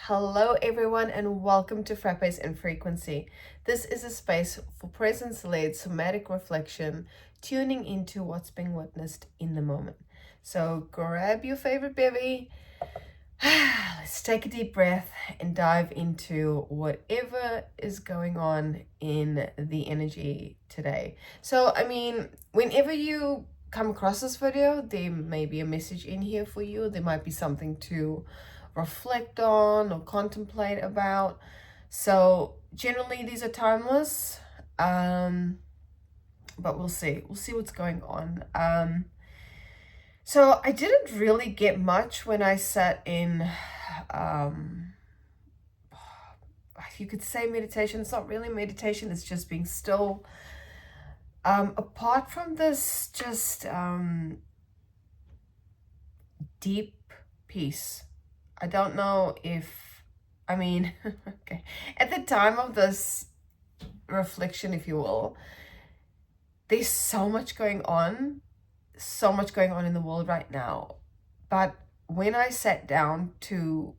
Hello everyone and welcome to Frappes and Frequency. This is a space for presence-led somatic reflection, tuning into what's being witnessed in the moment. So grab your favorite bevvy, let's take a deep breath and dive into whatever is going on in the energy today. So, whenever you come across this video, there may be a message in here for you. There might be something to reflect on or contemplate about. So generally these are timeless, but we'll see what's going on. So I didn't really get much when I sat in you could say meditation. It's not really meditation, it's just being still. Apart from this just deep peace, I don't know if, okay, at the time of this reflection, if you will, there's so much going on in the world right now. But when I sat down to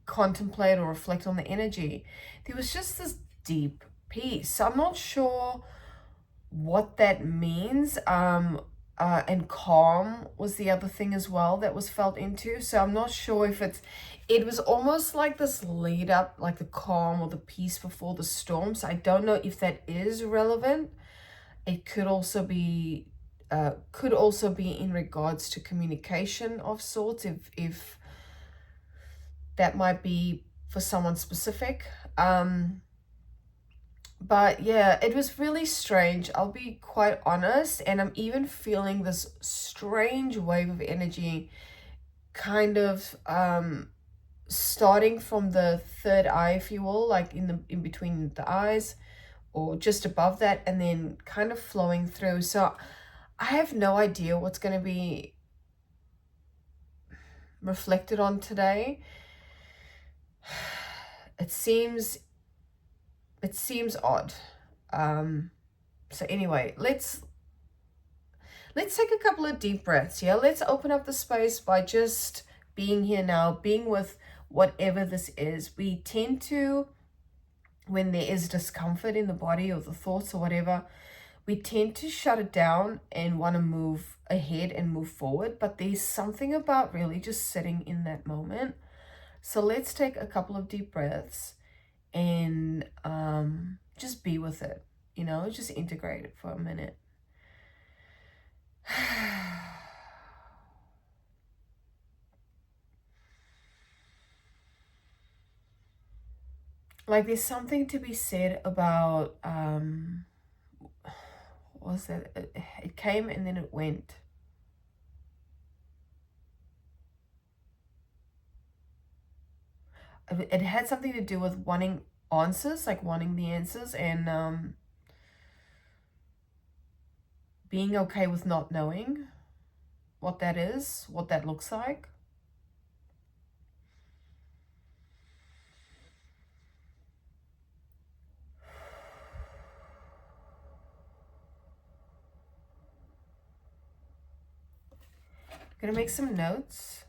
contemplate or reflect on the energy, there was just this deep peace. So I'm not sure what that means. And calm was the other thing as well that was felt into. So I'm not sure if it was almost like this lead up, like the calm or the peace before the storm. So I don't know if that is relevant. It could also be in regards to communication of sorts, if that might be for someone specific. But yeah, it was really strange, I'll be quite honest, and I'm even feeling this strange wave of energy kind of starting from the third eye, if you will, like in between the eyes or just above that, and then kind of flowing through. So I have no idea what's going to be reflected on today. It seems odd. So anyway, let's take a couple of deep breaths. Yeah, let's open up the space by just being here now, being with whatever this is. We tend to, when there is discomfort in the body or the thoughts or whatever, we tend to shut it down and want to move ahead and move forward. But there's something about really just sitting in that moment. So let's take a couple of deep breaths and just be with it, just integrate it for a minute. Like there's something to be said about what was that? It came and then it went. It had something to do with wanting answers, like wanting the answers, and being okay with not knowing what that is, what that looks like. I'm gonna make some notes.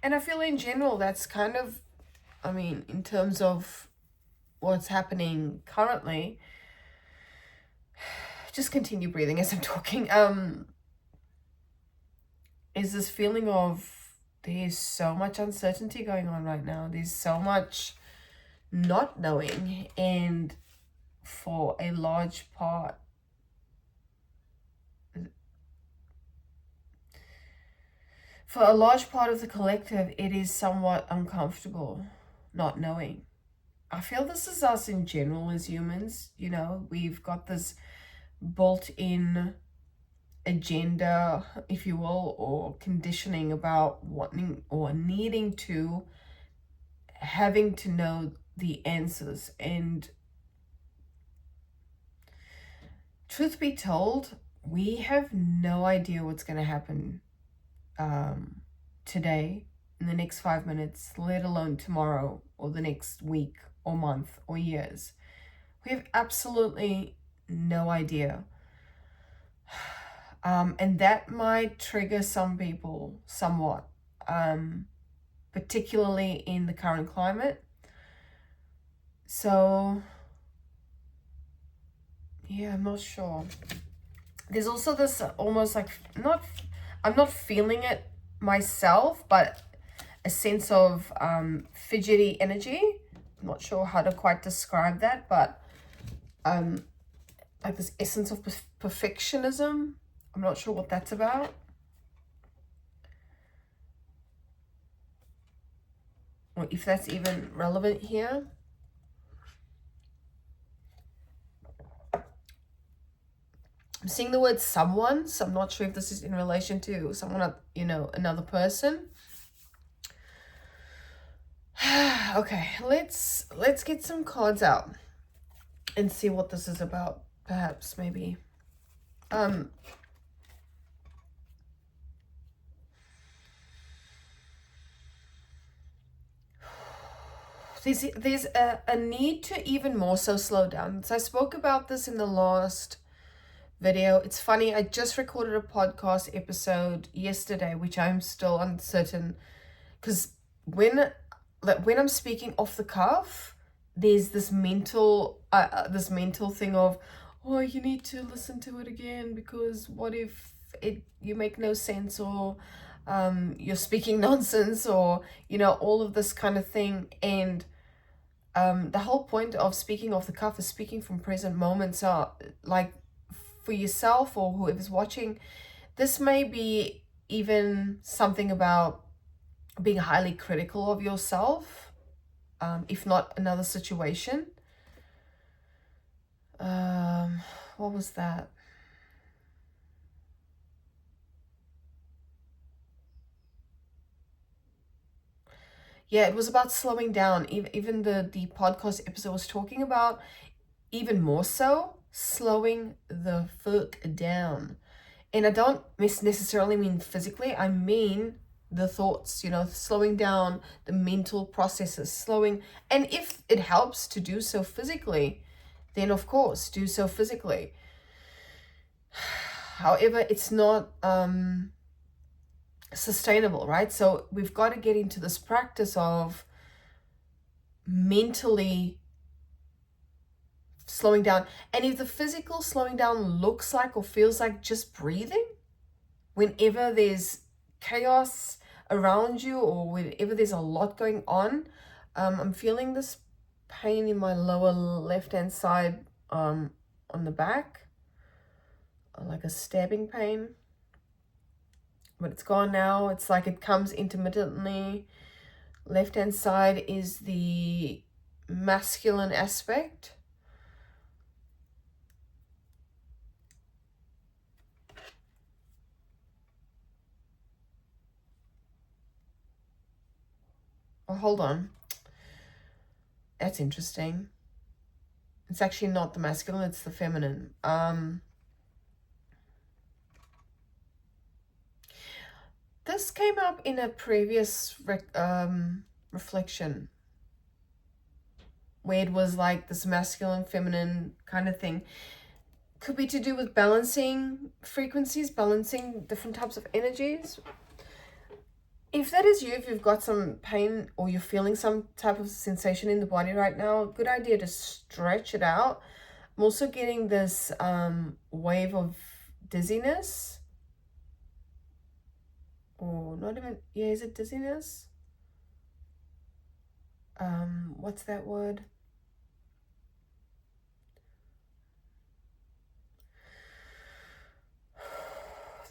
And I feel in general that's kind of, in terms of what's happening currently, just continue breathing as I'm talking, is this feeling of there's so much uncertainty going on right now. There's so much not knowing, and for a large part of the collective, it is somewhat uncomfortable not knowing. I feel this is us in general as humans. We've got this built-in agenda, if you will, or conditioning about wanting or needing to, having to know the answers. And truth be told, we have no idea what's going to happen today, in the next 5 minutes, let alone tomorrow or the next week or month or years. We have absolutely no idea. And that might trigger some people somewhat, particularly in the current climate. So, yeah, I'm not sure. There's also this almost like, I'm not feeling it myself, but a sense of fidgety energy. I'm not sure how to quite describe that, but like this essence of perfectionism. I'm not sure what that's about. Or if that's even relevant here. I'm seeing the word someone, so I'm not sure if this is in relation to someone, you know, another person. Okay, let's get some cards out and see what this is about. Perhaps, maybe. There's a need to even more so slow down. So I spoke about this in the last video. It's funny, I just recorded a podcast episode yesterday, which I'm still uncertain, because when I'm speaking off the cuff, there's this mental thing of, oh, you need to listen to it again, because what if you make no sense, or you're speaking nonsense, or you know, all of this kind of thing. And the whole point of speaking off the cuff is speaking from present moments. So like, for yourself or whoever's watching, this may be even something about being highly critical of yourself, if not another situation. What was that? Yeah, it was about slowing down. Even the podcast episode was talking about, even more so, slowing the fuck down. And I don't necessarily mean physically, I mean the thoughts, you know, slowing down the mental processes, slowing. And if it helps to do so physically, then of course, do so physically. However, it's not sustainable, right? So we've got to get into this practice of mentally slowing down. And if the physical slowing down looks like or feels like just breathing, whenever there's chaos around you, or whenever there's a lot going on, I'm feeling this pain in my lower left-hand side, on the back, like a stabbing pain. But it's gone now. It's like it comes intermittently. Left-hand side is the masculine aspect. Oh, hold on. That's interesting. It's actually not the masculine, it's the feminine. This came up in a previous reflection, where it was like this masculine, feminine kind of thing. Could be to do with balancing frequencies, balancing different types of energies. If that is you, if you've got some pain or you're feeling some type of sensation in the body right now, good idea to stretch it out. I'm also getting this wave of dizziness. Or not even, yeah, is it dizziness? What's that word?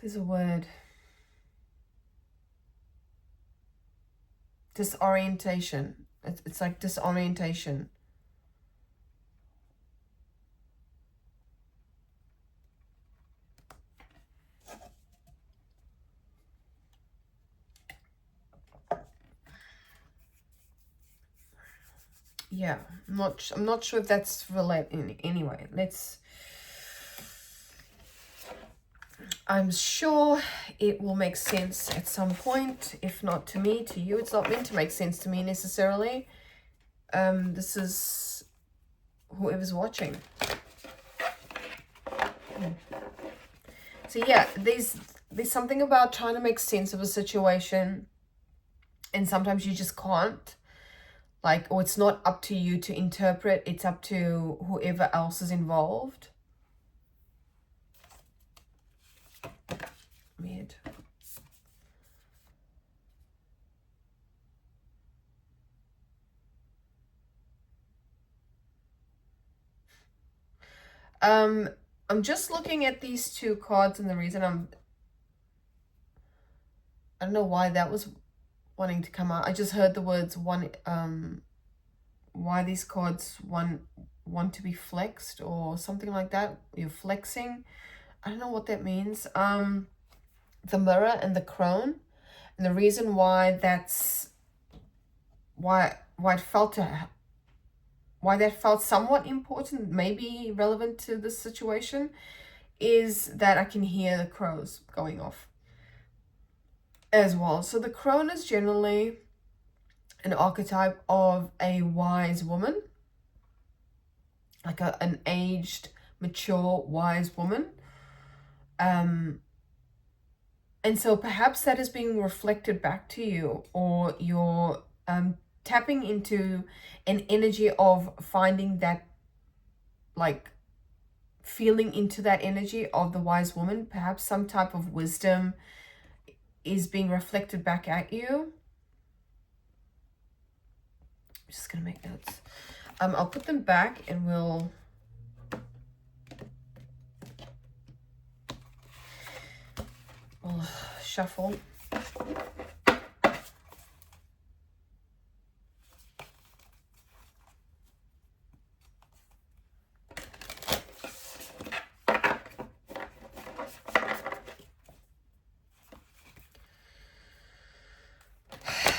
There's a word. Disorientation. It's like disorientation. Yeah, I'm not sure if that's related. Anyway, I'm sure it will make sense at some point. If not to me, to you. It's not meant to make sense to me necessarily. This is whoever's watching. So yeah, there's something about trying to make sense of a situation, and sometimes you just can't. Like, or it's not up to you to interpret, it's up to whoever else is involved. Weird. I'm just looking at these two cards, and the reason I don't know why that was wanting to come out. I just heard the words one, why these cards want to be flexed or something like that. You're flexing. I don't know what that means. The mirror and the crone, and the reason why that's why it felt to why that felt somewhat important, maybe relevant to this situation, is that I can hear the crows going off as well. So the crone is generally an archetype of a wise woman, like an aged, mature, wise woman. And so perhaps that is being reflected back to you, or you're tapping into an energy of finding that, like, feeling into that energy of the wise woman. Perhaps some type of wisdom is being reflected back at you. I'm just gonna make notes. I'll put them back and we'll shuffle.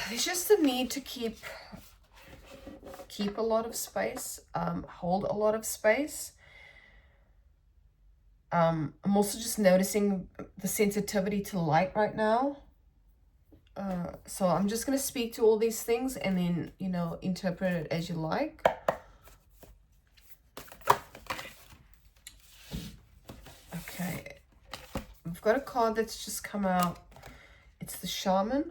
There's just the need to keep a lot of space, hold a lot of space. I'm also just noticing the sensitivity to light right now. So I'm just going to speak to all these things and then, you know, interpret it as you like. Okay. We've got a card that's just come out. It's the Shaman.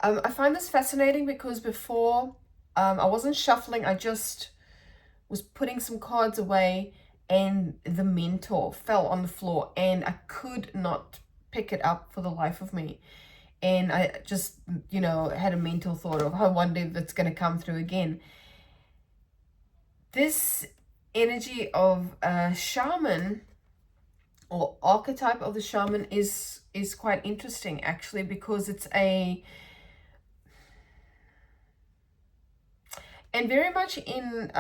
I find this fascinating because before I wasn't shuffling. I just was putting some cards away and the Mentor fell on the floor and I could not pick it up for the life of me. And I just, you know, had a mental thought of, I wonder if it's going to come through again. This energy of a shaman, or archetype of the shaman, is quite interesting actually, because it's and very much in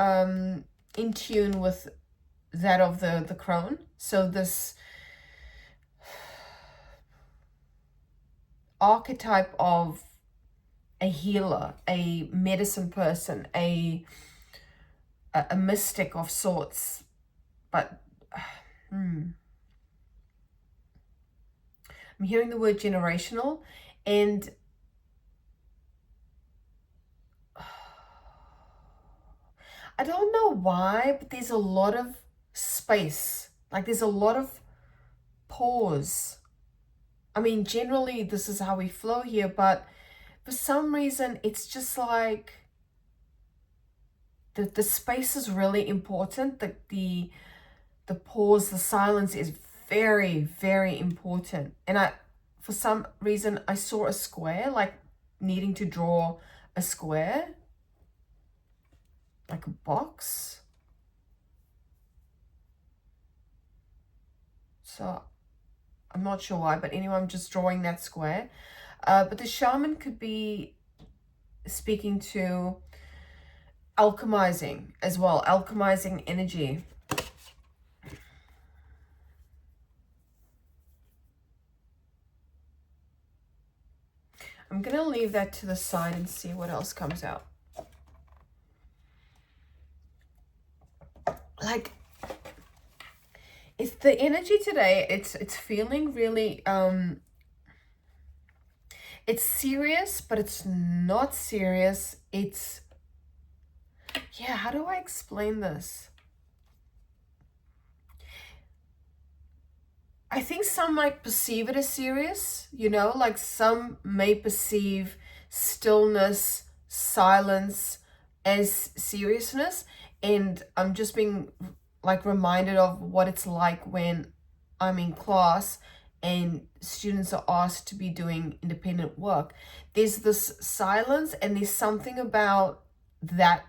tune with that of the crone. So this archetype of a healer, a medicine person, a mystic of sorts, but I'm hearing the word generational, and I don't know why, but there's a lot of space. Like, there's a lot of pause. I mean, generally this is how we flow here, but for some reason it's just like the space is really important. The pause, the silence is very, very important. And for some reason I saw a square, like needing to draw a square, like a box. So I'm not sure why, but anyway, I'm just drawing that square. But the shaman could be speaking to alchemizing as well, alchemizing energy. I'm going to leave that to the side and see what else comes out. Like, it's the energy today, it's feeling really it's serious, but it's not serious. It's, yeah, how do I explain this? I think some might perceive it as serious, you know, like some may perceive stillness, silence as seriousness. And I'm just being like reminded of what it's like when I'm in class and students are asked to be doing independent work. There's this silence, and there's something about that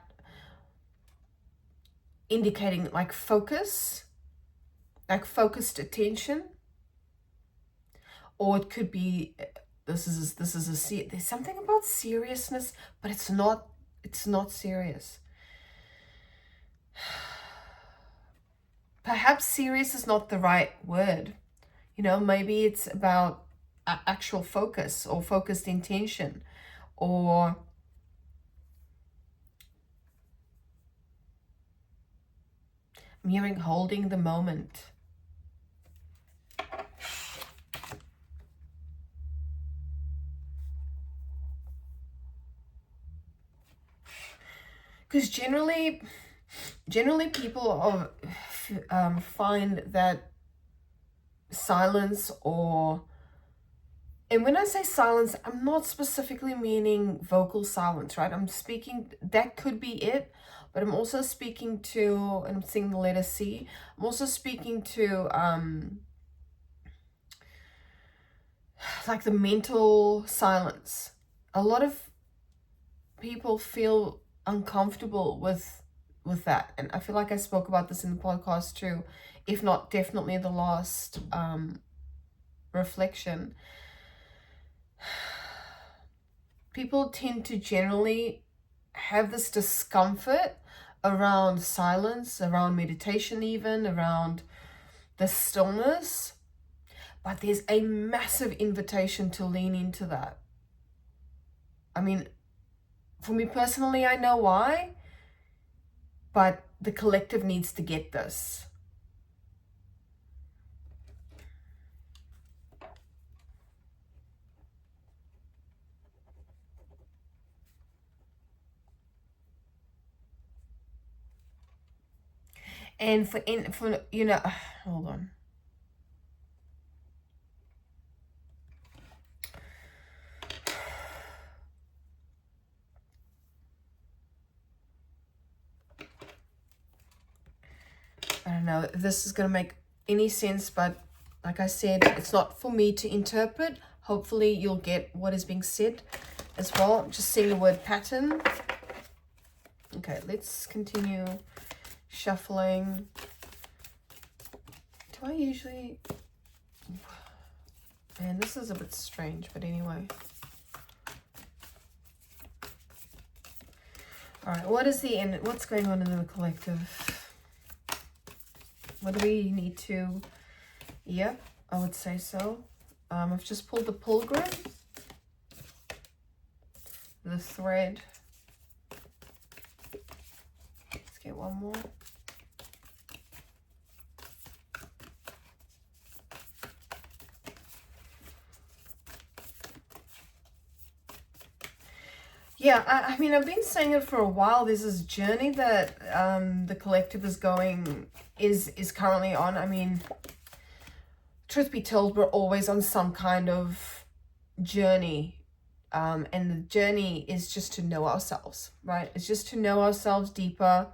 indicating like focus, like focused attention. Or it could be there's something about seriousness, but it's not serious. Perhaps serious is not the right word. You know, maybe it's about actual focus or focused intention, or I'm hearing holding the moment. Because generally people are, find that silence, or, and when I say silence, I'm not specifically meaning vocal silence, right? I'm speaking, that could be it, but I'm also speaking to, and I'm saying the letter C, I'm also speaking to like the mental silence. A lot of people feel uncomfortable with that, and I feel like I spoke about this in the podcast too, if not definitely the last reflection. People tend to generally have this discomfort around silence, around meditation, even around the stillness, but there's a massive invitation to lean into that. I mean, for me personally, I know why, but the collective needs to get this. And for you know, hold on. I don't know if this is going to make any sense, but like I said, it's not for me to interpret. Hopefully you'll get what is being said as well. Just seeing the word pattern. Okay, let's continue shuffling. Do I usually... Man, this is a bit strange, but anyway. All right, what is the end? What's going on in the collective? What do we need to... Yep, I would say so. I've just pulled the pilgrim, the thread. Let's get one more. Yeah, I mean, I've been saying it for a while. There's this journey that the collective is going, is currently on. I mean, truth be told, we're always on some kind of journey. And the journey is just to know ourselves, right? It's just to know ourselves deeper,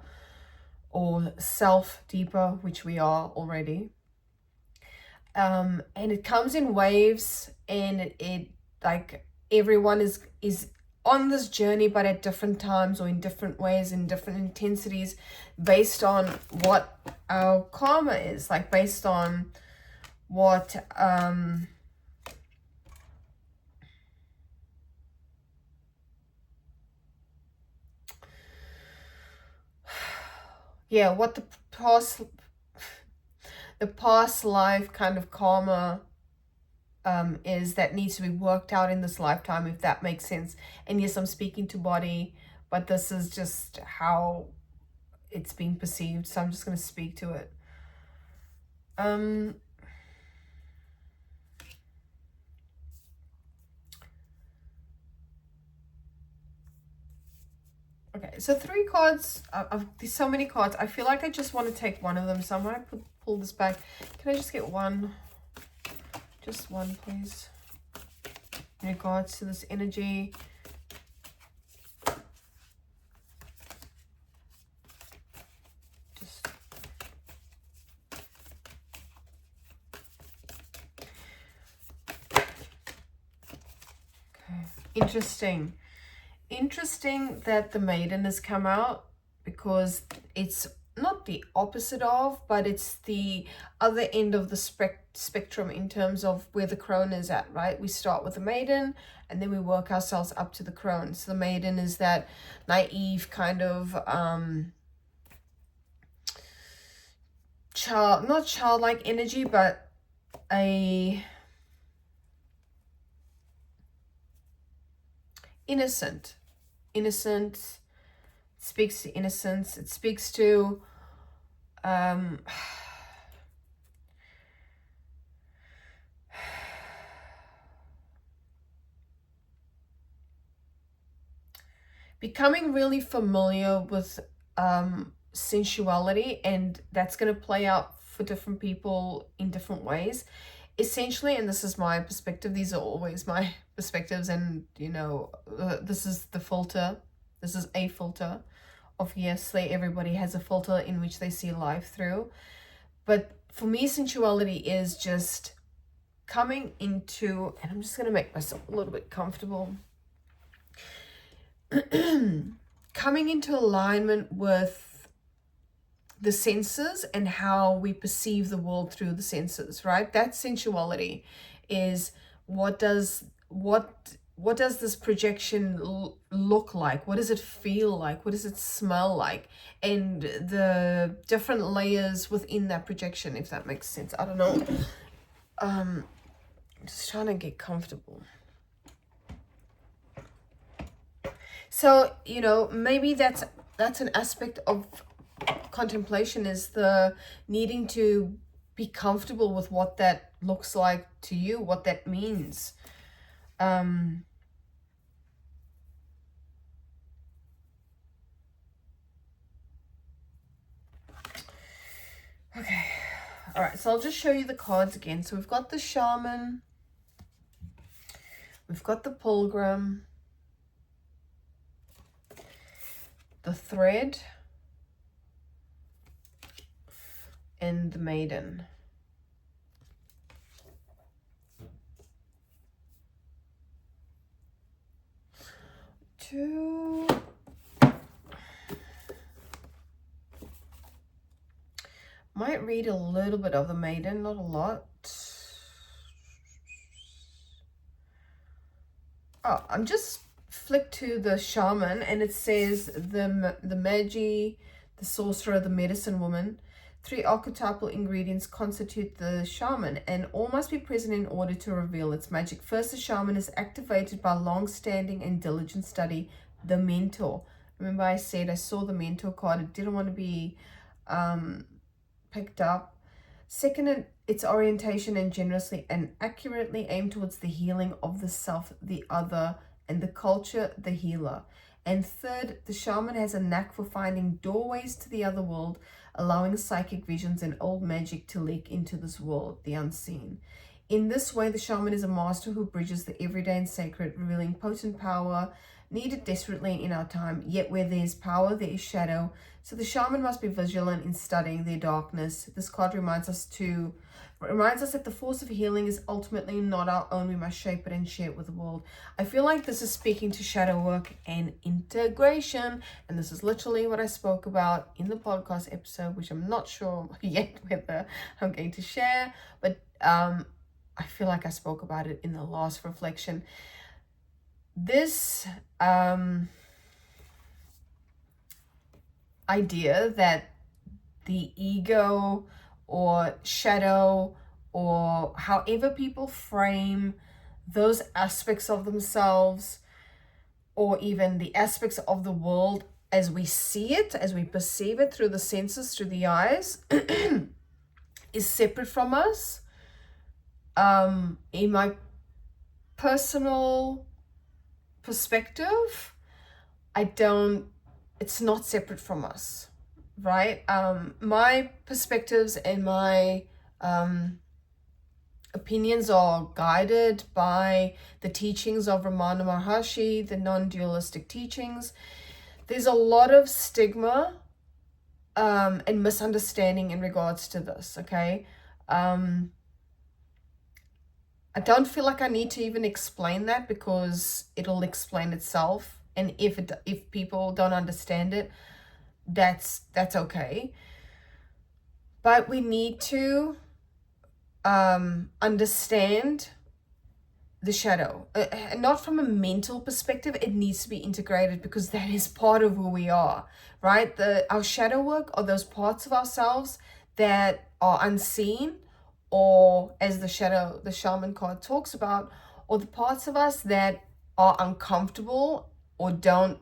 or self deeper, which we are already. And it comes in waves, and it like everyone is on this journey, but at different times or in different ways, in different intensities, based on what our karma is, like based on what yeah, what the past life kind of karma is that needs to be worked out in this lifetime, if that makes sense. And yes, I'm speaking to body, but this is just how it's being perceived, so I'm just going to speak to it. Okay, so 3 cards. There's so many cards. I feel like I just want to take one of them, so I'm going to pull this back. Can I just get one? Just one, please. In regards to this energy. Just okay. Interesting that the Maiden has come out, because it's not the opposite of, but it's the other end of the spectrum in terms of where the Crone is at, right? We start with the Maiden and then we work ourselves up to the Crone. So the Maiden is that naive kind of not childlike energy, but a innocent. Speaks to innocence. It speaks to becoming really familiar with sensuality, and that's going to play out for different people in different ways. Essentially, and this is my perspective, these are always my perspectives, and you know, this is the filter, this is a filter. Obviously everybody has a filter in which they see life through, but for me sensuality is just coming into, and I'm just going to make myself a little bit comfortable, coming into alignment with the senses and how we perceive the world through the senses, right? That sensuality is what does this projection look like? What does it feel like? What does it smell like? And the different layers within that projection, if that makes sense. I don't know. I'm just trying to get comfortable. So, you know, maybe that's an aspect of contemplation, is the needing to be comfortable with what that looks like to you, what that means. Okay. All right. So I'll just show you the cards again. So we've got the Shaman. We've got the Pilgrim. The Thread. And the Maiden. Two. Might read a little bit of the Maiden, not a lot. Oh, I'm just flicked to the Shaman, and it says the Magi, the Sorcerer, the Medicine Woman. 3 archetypal ingredients constitute the Shaman, and all must be present in order to reveal its magic. First, the Shaman is activated by long-standing and diligent study, the Mentor. Remember I said I saw the Mentor card. It didn't want to be picked up. Second, its orientation and generously and accurately aimed towards the healing of the self, the other, and the culture, the healer. And third, the Shaman has a knack for finding doorways to the other world, allowing psychic visions and old magic to leak into this world, the unseen. In this way, the Shaman is a master who bridges the everyday and sacred, revealing potent power needed desperately in our time. Yet where there is power, there is shadow. So the Shaman must be vigilant in studying their darkness. This card reminds us that the force of healing is ultimately not our own. We must shape it and share it with the world. I feel like this is speaking to shadow work and integration. And this is literally what I spoke about in the podcast episode, which I'm not sure yet whether I'm going to share. But I feel like I spoke about it in the last reflection. This idea that the ego or shadow, or however people frame those aspects of themselves, or even the aspects of the world as we see it, as we perceive it through the senses, through the eyes, is separate from us. In my personal perspective, it's not separate from us, right? My perspectives and my opinions are guided by the teachings of Ramana Maharshi, the non-dualistic teachings. There's a lot of stigma and misunderstanding in regards to this, okay? I don't feel like I need to even explain that, because it'll explain itself. And if people don't understand it, that's okay. But we need to understand the shadow, not from a mental perspective. It needs to be integrated, because that is part of who we are, right? Our shadow work are those parts of ourselves that are unseen, or as the shaman card talks about, or the parts of us that are uncomfortable or don't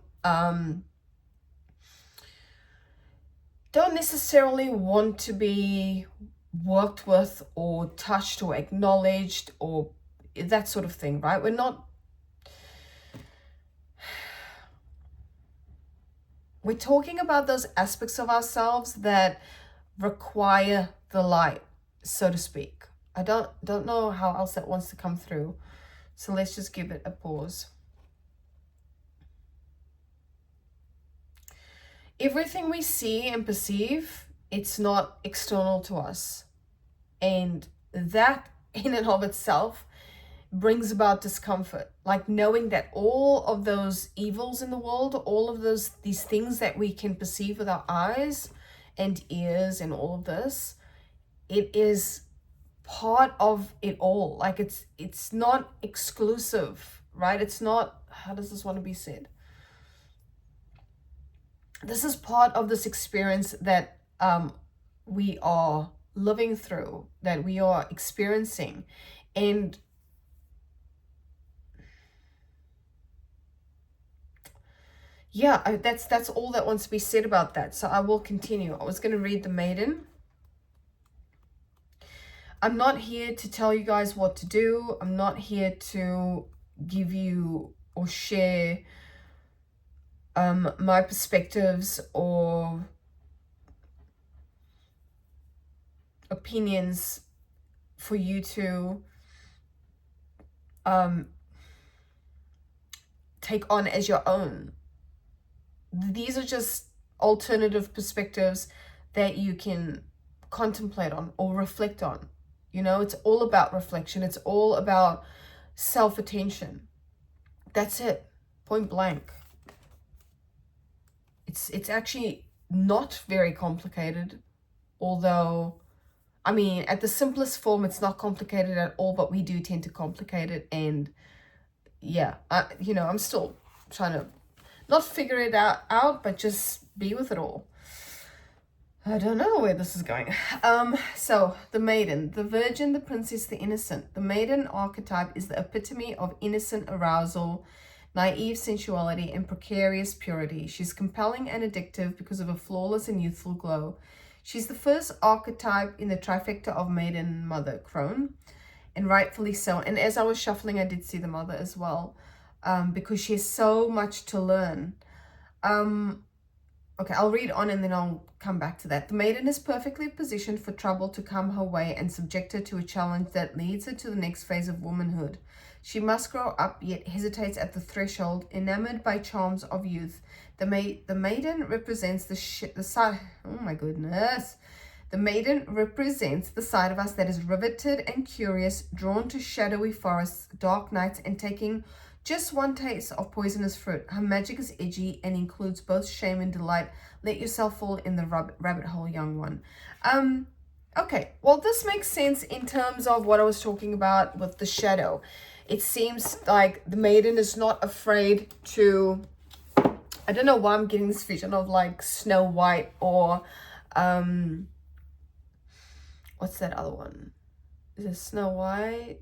necessarily want to be worked with or touched or acknowledged, or that sort of thing, right? We're talking about those aspects of ourselves that require the light, so to speak. I don't know how else that wants to come through. So let's just give it a pause. Everything we see and perceive, it's not external to us. And that in and of itself brings about discomfort. Like knowing that all of those evils in the world, all of these things that we can perceive with our eyes and ears and all of this, it is part of it all. Like it's not exclusive, right? It's not, how does this want to be said? This is part of this experience that we are living through, that we are experiencing. And yeah, that's all that wants to be said about that. So I will continue. I was going to read the Maiden. I'm not here to tell you guys what to do. I'm not here to give you or share my perspectives or opinions for you to take on as your own. These are just alternative perspectives that you can contemplate on or reflect on. You know, it's all about reflection. It's all about self-attention. That's it. Point blank. It's actually not very complicated, although, I mean, at the simplest form, it's not complicated at all, but we do tend to complicate it. And yeah, I'm still trying to not figure it out, but just be with it all. I don't know where this is going. So the maiden, the virgin, the princess, the innocent. The maiden archetype is the epitome of innocent arousal, naive sensuality, and precarious purity. She's compelling and addictive because of a flawless and youthful glow. She's the first archetype in the trifecta of maiden, mother, crone, and rightfully so. And as I was shuffling, I did see the mother as well, because she has so much to learn. Okay, I'll read on and then I'll come back to that. The maiden is perfectly positioned for trouble to come her way and subject her to a challenge that leads her to the next phase of womanhood. She must grow up, yet hesitates at the threshold, enamored by charms of youth. The maiden represents the side. Oh my goodness. The maiden represents the side of us that is riveted and curious, drawn to shadowy forests, dark nights, and taking just one taste of poisonous fruit. Her magic is edgy and includes both shame and delight. Let yourself fall in the rabbit hole, young one. Okay, well, this makes sense in terms of what I was talking about with the shadow. It seems like the maiden is not afraid to, I don't know why I'm getting this vision of like Snow White or, what's that other one? Is it Snow White?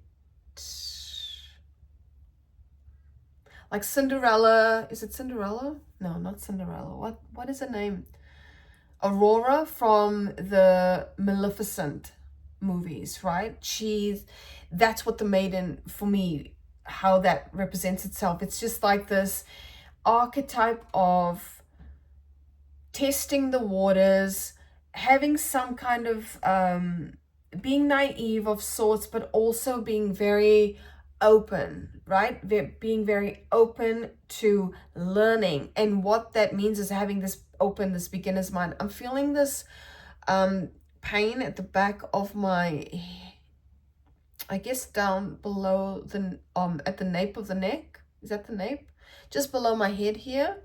Like Cinderella. Is it Cinderella? No, not Cinderella. What is her name? Aurora from the Maleficent movies, right? That's what the maiden, for me, how that represents itself. It's just like this archetype of testing the waters, having some kind of being naive of sorts, but also being very open, right? Being very open to learning. And what that means is having this open, this beginner's mind. I'm feeling this pain at the back of my, I guess down below the, at the nape of the neck. Is that the nape? Just below my head here.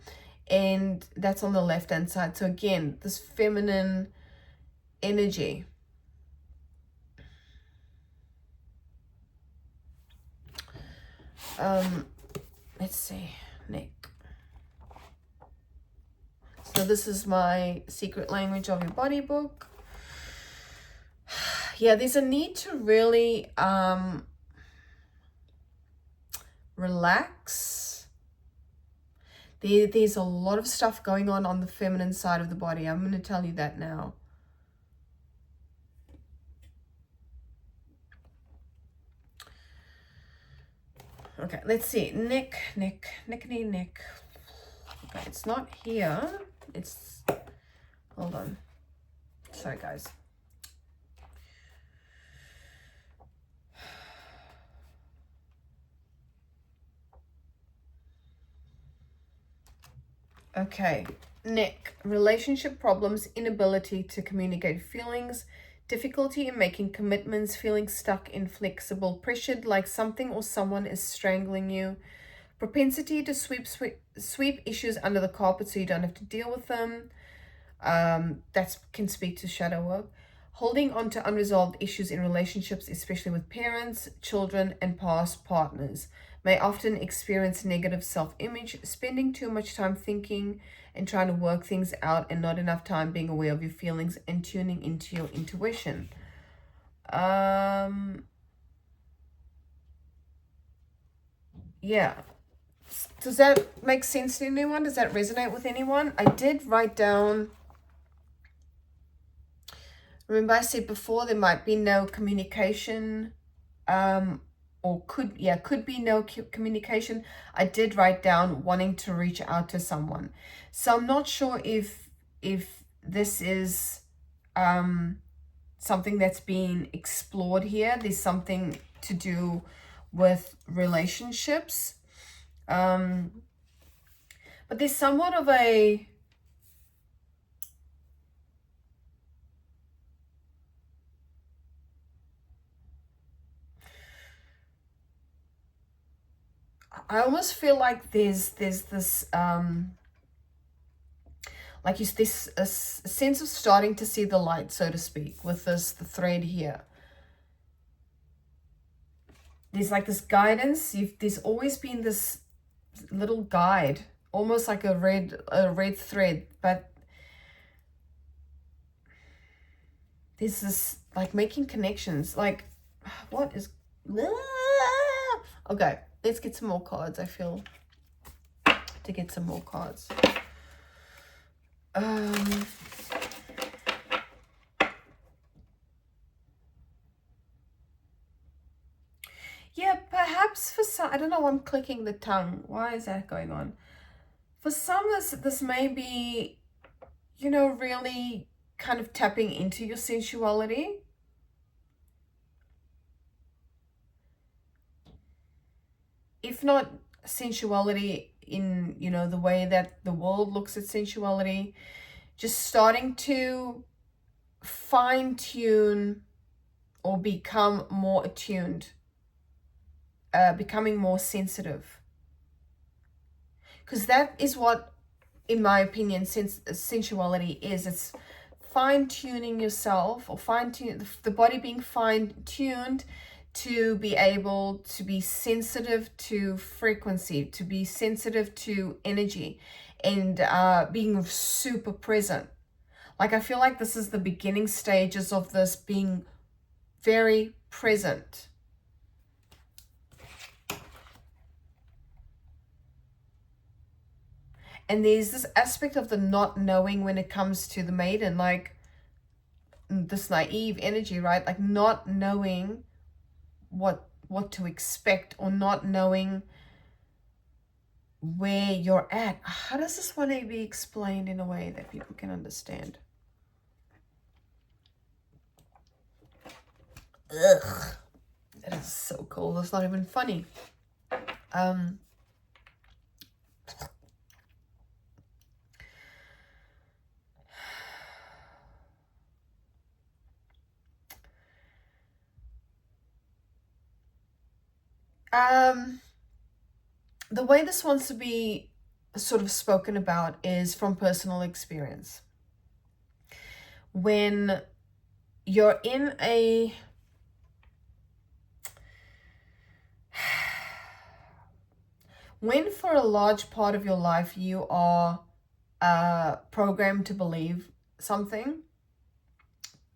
And that's on the left hand side. So again, this feminine energy. Let's see, neck. So this is my Secret Language of Your Body book. Yeah, there's a need to really relax. There's a lot of stuff going on the feminine side of the body. I'm going to tell you that now. Okay, let's see. Neck. Okay, it's not here. It's, hold on. Sorry, guys. Okay, neck. Relationship problems, inability to communicate feelings, difficulty in making commitments, feeling stuck, inflexible, pressured like something or someone is strangling you, propensity to sweep issues under the carpet so you don't have to deal with them. That can speak to shadow work. Holding on to unresolved issues in relationships, especially with parents, children, and past partners. May often experience negative self-image, spending too much time thinking and trying to work things out and not enough time being aware of your feelings and tuning into your intuition. Yeah. Does that make sense to anyone? Does that resonate with anyone? I did write down, remember I said before there might be no communication, or could be no communication. I did write down wanting to reach out to someone. So I'm not sure if this is something that's being explored here. There's something to do with relationships. But there's somewhat of a, I almost feel like there's this like this a sense of starting to see the light, so to speak, with the thread here. There's like this guidance. There's always been this little guide, almost like a red thread, but there's this like making connections. Like, what is, okay, let's get some more cards. I feel to get some more cards. Yeah, perhaps for some, I don't know, I'm clicking the tongue. Why is that going on? For some, this may be, you know, really kind of tapping into your sensuality. If not sensuality in, you know, the way that the world looks at sensuality, just starting to fine-tune or become more attuned, becoming more sensitive. Because that is what, in my opinion, sensuality is. It's fine-tuning yourself, or fine-tune the body, being fine-tuned to be able to be sensitive to frequency, to be sensitive to energy, and being super present. Like, I feel like this is the beginning stages of this, being very present. And there's this aspect of the not knowing when it comes to the maiden, like this naive energy, right? Like not knowing what to expect, or not knowing where you're at. How does this want to be explained in a way that people can understand? Ugh. That is so cold. That's not even funny. The way this wants to be sort of spoken about is from personal experience. When you're in a when for a large part of your life you are programmed to believe something,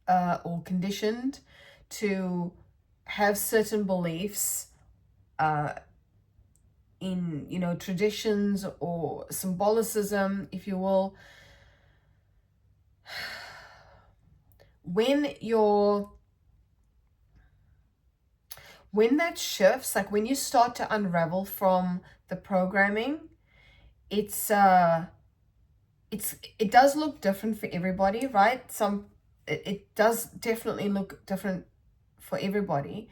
or conditioned to have certain beliefs in, traditions or symbolicism, if you will. When that shifts, like when you start to unravel from the programming, it does look different for everybody, right? It does definitely look different for everybody.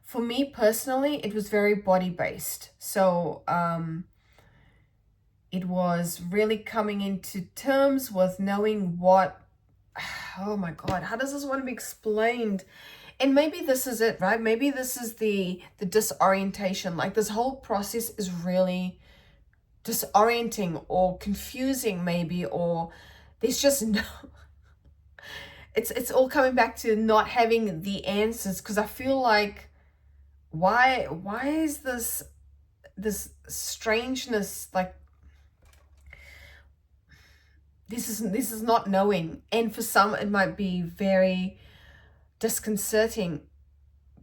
For me personally, it was very body based. So it was really coming into terms with knowing what, oh my God, how does this want to be explained? And maybe this is it, right? Maybe this is the disorientation. Like this whole process is really disorienting or confusing, maybe, or there's just no, it's all coming back to not having the answers. Because I feel like, why is this strangeness, like this is not knowing. And for some it might be very disconcerting,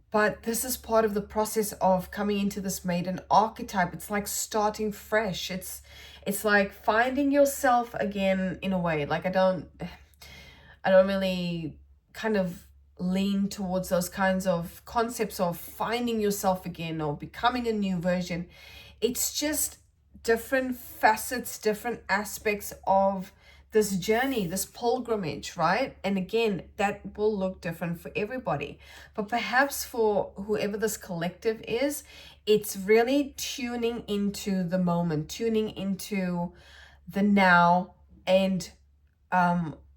but this is part of the process of coming into this maiden archetype. It's like starting fresh. It's like finding yourself again, in a way. Like I don't really kind of lean towards those kinds of concepts of finding yourself again or becoming a new version. It's just different facets, different aspects of this journey, this pilgrimage, right? And again, that will look different for everybody. But perhaps for whoever this collective is, it's really tuning into the moment, tuning into the now, and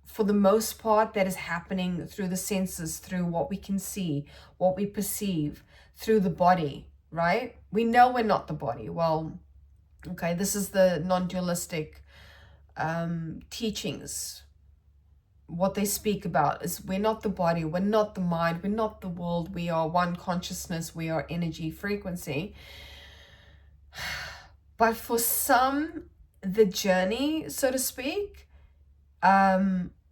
for the most part, that is happening through the senses, through what we can see, what we perceive, through the body, right? We know we're not the body. Well, okay, this is the non-dualistic teachings. What they speak about is we're not the body, we're not the mind, we're not the world, we are one consciousness, we are energy, frequency. But for some, the journey, so to speak,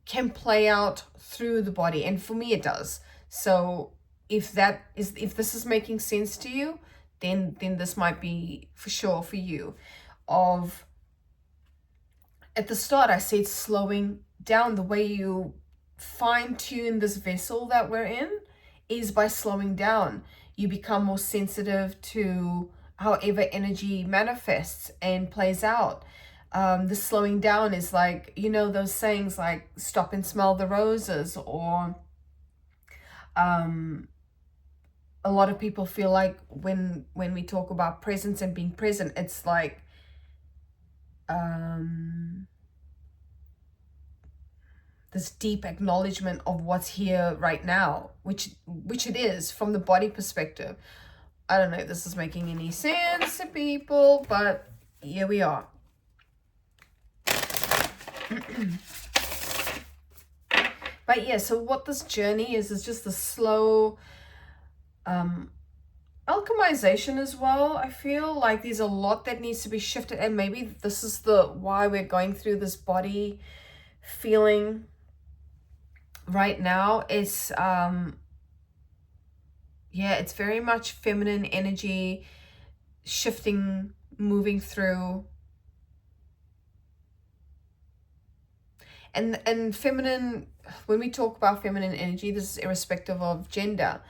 can play out through the body, and for me it does. So if this is making sense to you, then this might be for sure for you. Of at the start, I said slowing down. The way you fine tune this vessel that we're in is by slowing down. You become more sensitive to however energy manifests and plays out. The slowing down is like, those sayings like stop and smell the roses, or a lot of people feel like when we talk about presence and being present, it's like this deep acknowledgement of what's here right now, which it is from the body perspective. I don't know if this is making any sense to people, but here we are. But yeah, so what this journey is just the slow alchemization as well. I feel like there's a lot that needs to be shifted, and maybe this is why we're going through this body feeling right now. It's it's very much feminine energy shifting, moving through. And feminine, when we talk about feminine energy, this is irrespective of gender.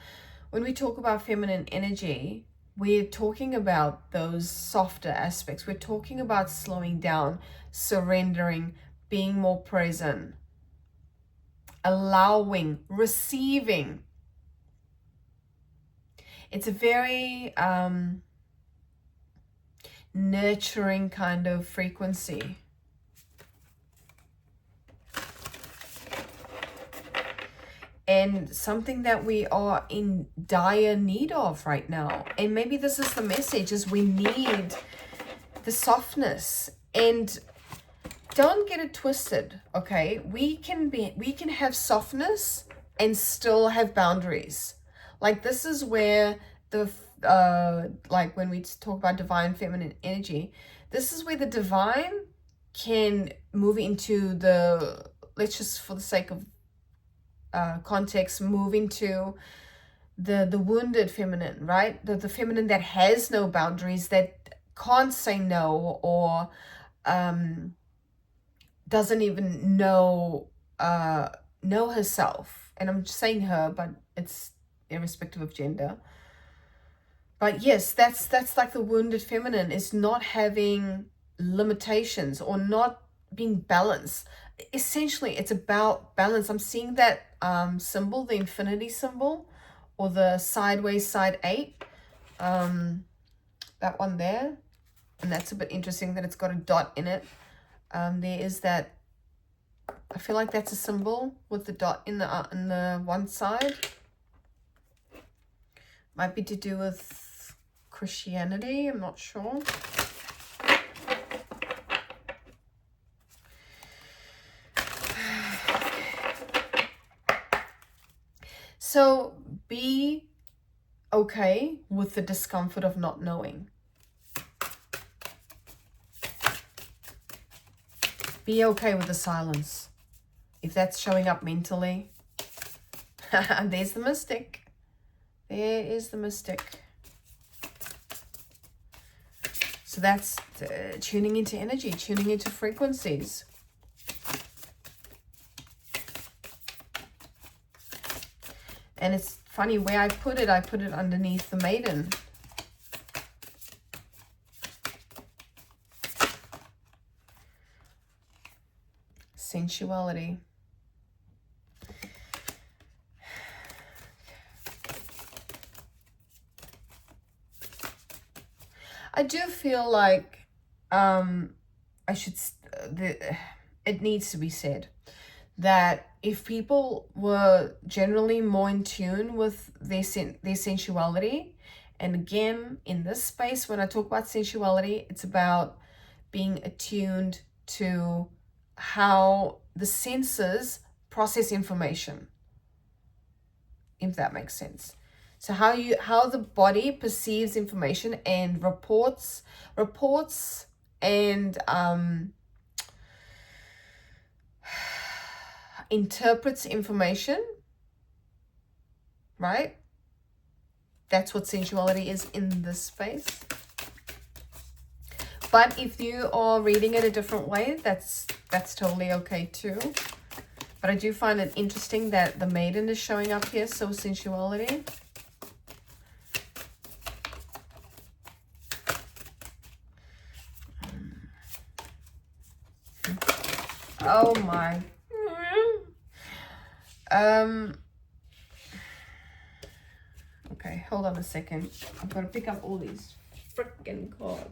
When we talk about feminine energy, we're talking about those softer aspects. We're talking about slowing down, surrendering, being more present, allowing, receiving. It's a very nurturing kind of frequency. And something that we are in dire need of right now. And maybe this is the message, is we need the softness. And don't get it twisted, okay? We can have softness and still have boundaries. Like, this is where the like when we talk about divine feminine energy, this is where the divine can move into the, let's just, for the sake of context, move into the wounded feminine, right? The feminine that has no boundaries, that can't say no, or doesn't even know herself. And I'm just saying her, but it's irrespective of gender. But yes, that's like the wounded feminine, is not having limitations or not being balanced. Essentially, it's about balance. I'm seeing that symbol, the infinity symbol, or the sideways side 8. That one there. And that's a bit interesting that it's got a dot in it. There is that, I feel like that's a symbol with the dot in the one side. Might be to do with Christianity, I'm not sure. So be okay with the discomfort of not knowing. Be okay with the silence. If that's showing up mentally, there's the mystic. There is the mystic. So that's tuning into energy, tuning into frequencies. And it's funny where I put it underneath the maiden. Sensuality. I do feel like it needs to be said that if people were generally more in tune with their sensuality, and again, in this space, when I talk about sensuality, it's about being attuned to how the senses process information, if that makes sense. So how the body perceives information and reports and interprets information, right? That's what sensuality is in this space. But if you are reading it a different way, that's totally okay too. But I do find it interesting that the maiden is showing up here, so sensuality. Oh my. Okay, hold on a second. I've got to pick up all these freaking cards.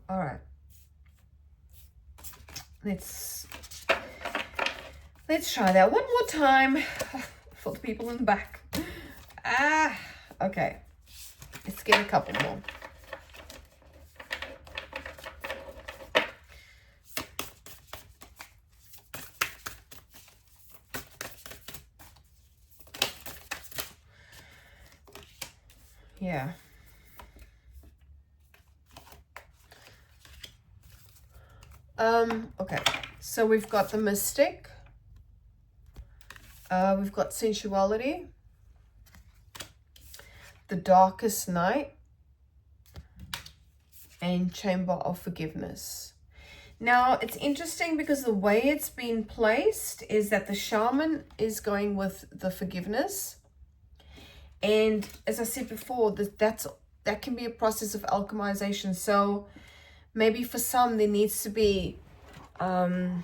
All right. Let's try that one more time for the people in the back. Okay. Let's get a couple more. Yeah. Okay, so we've got the mystic, we've got sensuality, the darkest night, and chamber of forgiveness. Now, it's interesting because the way it's been placed is that the shaman is going with the forgiveness, And as I said before, that can be a process of alchemization. So maybe for some there needs to be, I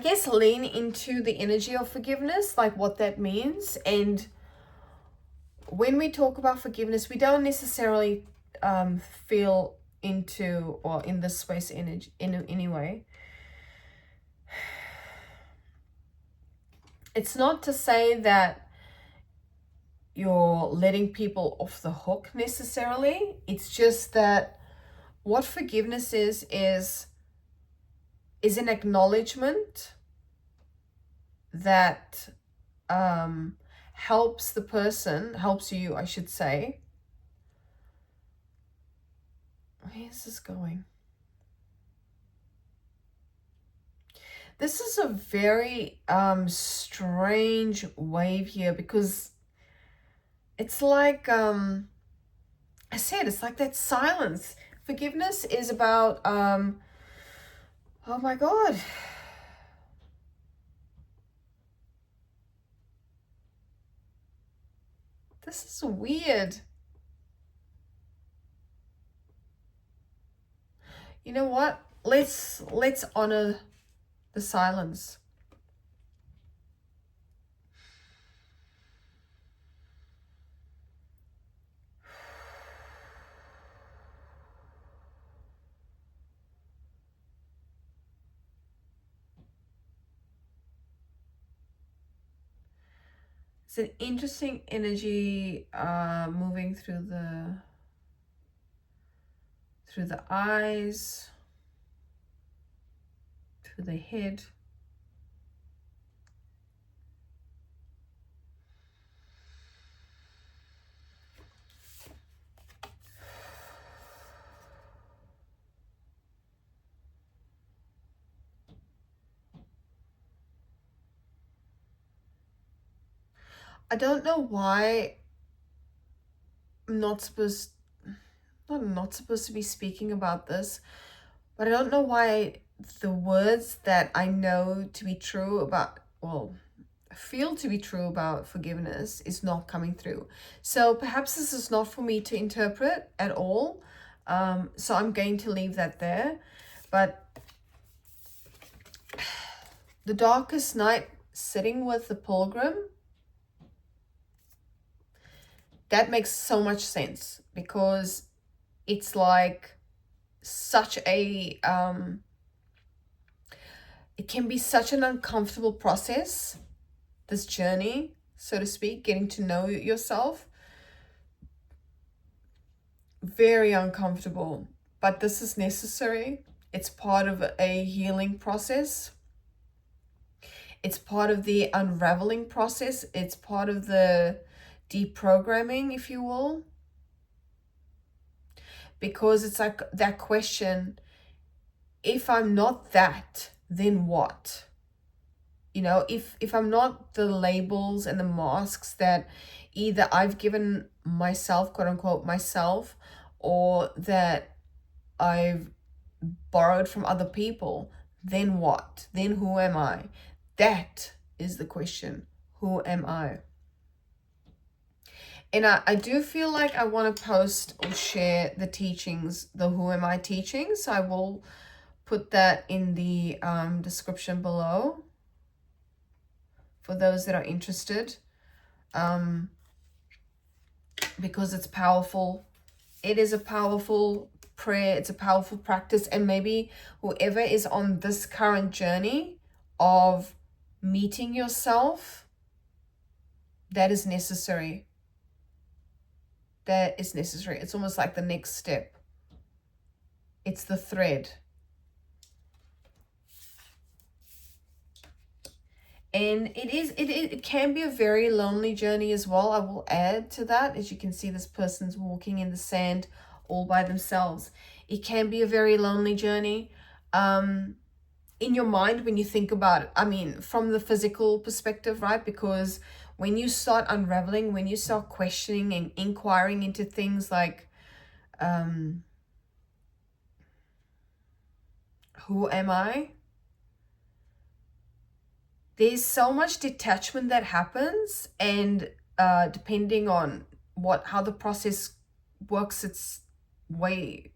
guess, lean into the energy of forgiveness, like what that means. And when we talk about forgiveness, we don't necessarily feel into or in this space energy in any way. It's not to say that you're letting people off the hook necessarily. It's just that what forgiveness is an acknowledgement that helps you, I should say. Where's this going? This is a very strange wave here, because it's like I said, it's like that silence. Forgiveness is about oh my God. This is weird. You know what? Let's honor the silence. It's an interesting energy moving through the eyes, through the head. I don't know why I'm not supposed to be speaking about this, but I don't know why the words that I know to be true about, well, feel to be true about forgiveness is not coming through. So perhaps this is not for me to interpret at all. So I'm going to leave that there. But the darkest night, sitting with the pilgrim, that makes so much sense, because it's like such a it can be such an uncomfortable process, this journey, so to speak, getting to know yourself. Very uncomfortable, but this is necessary. It's part of a healing process. It's part of the unraveling process. It's part of the deprogramming, if you will. Because it's like that question, if I'm not that, then what? You know, if I'm not the labels and the masks that either I've given myself, quote unquote, myself, or that I've borrowed from other people, then what? Then who am I? That is the question. Who am I? And I do feel like I want to post or share the teachings, the Who Am I teachings. So I will put that in the description below for those that are interested, because it's powerful. It is a powerful prayer. It's a powerful practice. And maybe whoever is on this current journey of meeting yourself, that is necessary. That is necessary. It's almost like the next step. It's the thread. And it can be a very lonely journey as well. I will add to that. As you can see, this person's walking in the sand all by themselves. It can be a very lonely journey. In your mind, when you think about it, I mean, from the physical perspective, right? Because when you start unraveling, when you start questioning and inquiring into things like, who am I? there's so much detachment that happens, and depending on how the process works its way,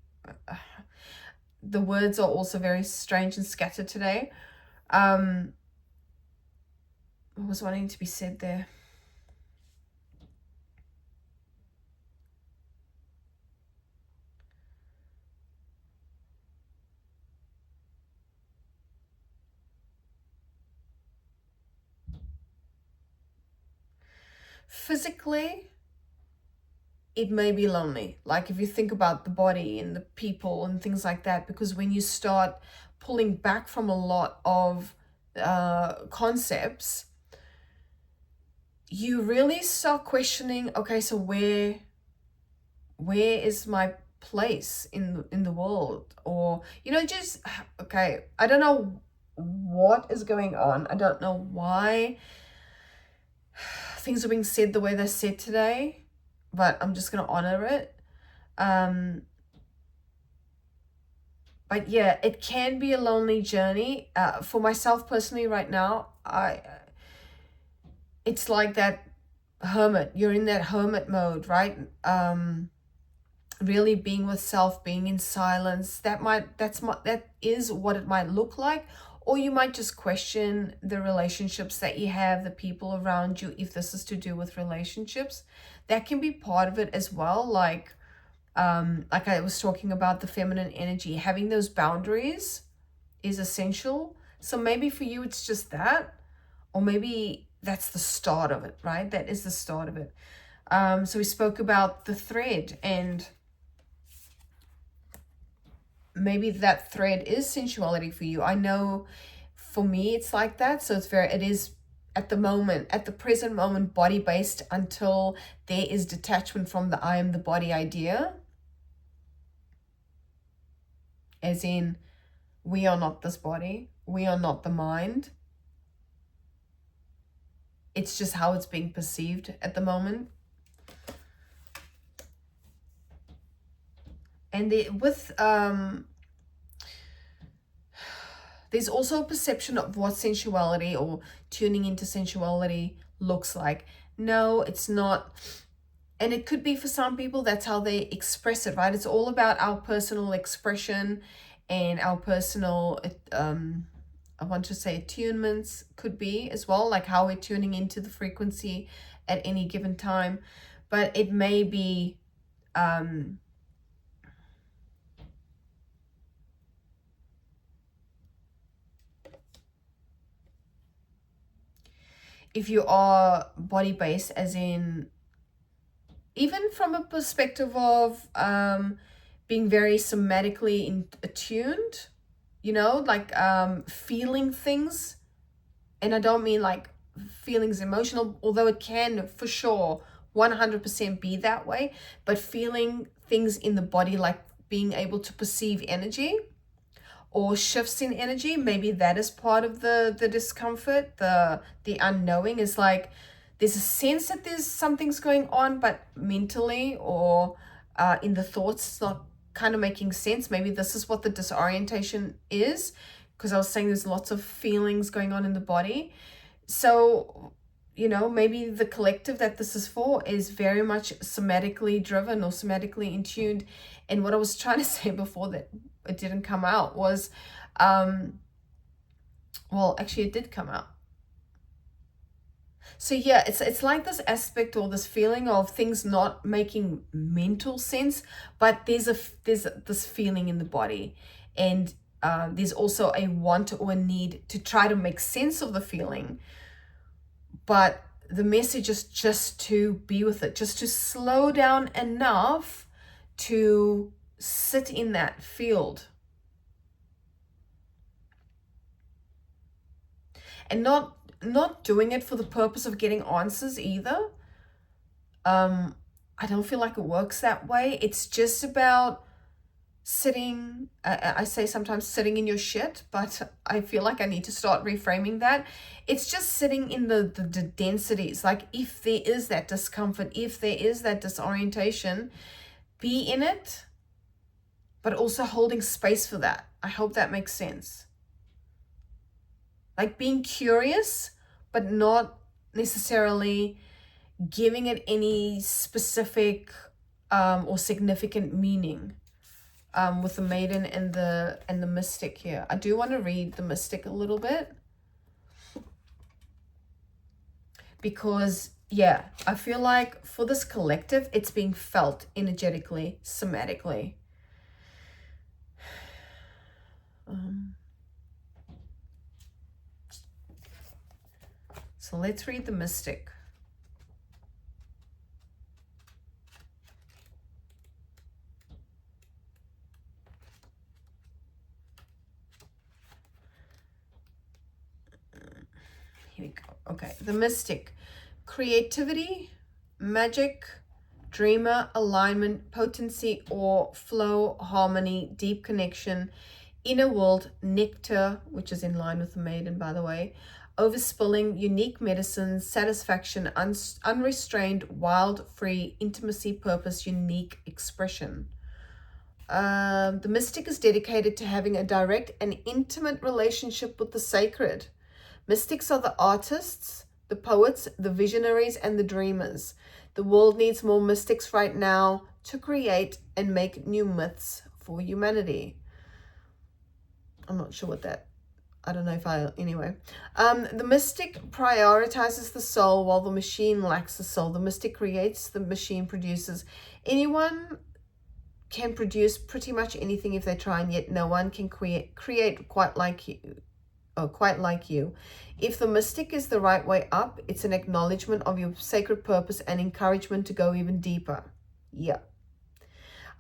the words are also very strange and scattered today. What was wanting to be said there? Physically, it may be lonely. Like if you think about the body and the people and things like that, because when you start pulling back from a lot of concepts, you really start questioning, okay, so where is my place in the world? Or, just, okay, I don't know what is going on. I don't know why things are being said the way they're said today, but I'm just gonna honor it. But yeah, it can be a lonely journey. For myself personally right now, it's like that hermit. You're in that hermit mode, right? Really being with self, being in silence. That is what it might look like. Or you might just question the relationships that you have, the people around you, if this is to do with relationships. That can be part of it as well. Like I was talking about the feminine energy, having those boundaries is essential. So maybe for you it's just that, or maybe that's the start of it, right? That is the start of it. So we spoke about the thread, and maybe that thread is sensuality for you. I know for me it's like that. So it is at the present moment, body based until there is detachment from the I am the body idea. As in, we are not this body, we are not the mind. It's just how it's being perceived at the moment. And there's also a perception of what sensuality or tuning into sensuality looks like. No, it's not. And it could be for some people, that's how they express it, right? It's all about our personal expression and our personal, I want to say attunements could be as well, like how we're tuning into the frequency at any given time. But it may be, if you are body based, as in, even from a perspective of being very somatically attuned, like feeling things. And I don't mean like feelings emotional, although it can for sure 100% be that way, but feeling things in the body, like being able to perceive energy or shifts in energy, maybe that is part of the discomfort. The unknowing is like there's a sense that there's something's going on, but mentally or in the thoughts it's not kind of making sense. Maybe this is what the disorientation is, because I was saying there's lots of feelings going on in the body. So maybe the collective that this is for is very much somatically driven or somatically in tuned. And what I was trying to say before that it didn't come out was, well, actually it did come out. So yeah, it's like this aspect or this feeling of things not making mental sense, but there's this feeling in the body, and there's also a want or a need to try to make sense of the feeling. But the message is just to be with it, just to slow down enough to sit in that field. And not doing it for the purpose of getting answers either. I don't feel like it works that way. It's just about sitting, I say sometimes sitting in your shit, but I feel like I need to start reframing that. It's just sitting in the densities. Like if there is that discomfort, if there is that disorientation, be in it, but also holding space for that. I hope that makes sense. Like being curious, but not necessarily giving it any specific or significant meaning with the maiden and the mystic here. I do want to read the mystic a little bit, because yeah, I feel like for this collective, it's being felt energetically, somatically. So let's read the mystic. Here we go. Okay, the mystic. Creativity, magic, dreamer, alignment, potency, or flow, harmony, deep connection, inner world, nectar, which is in line with the maiden, by the way, overspilling, unique medicine, satisfaction, unrestrained, wild, free, intimacy, purpose, unique expression. The mystic is dedicated to having a direct and intimate relationship with the sacred. Mystics are the artists, the poets, the visionaries, and the dreamers. The world needs more mystics right now to create and make new myths for humanity. I'm not sure what that, I don't know if anyway. The mystic prioritizes the soul while the machine lacks the soul. The mystic creates, the machine produces. Anyone can produce pretty much anything if they try, and yet no one can create quite like you. Quite like you. If the mystic is the right way up, it's an acknowledgement of your sacred purpose and encouragement to go even deeper. Yeah.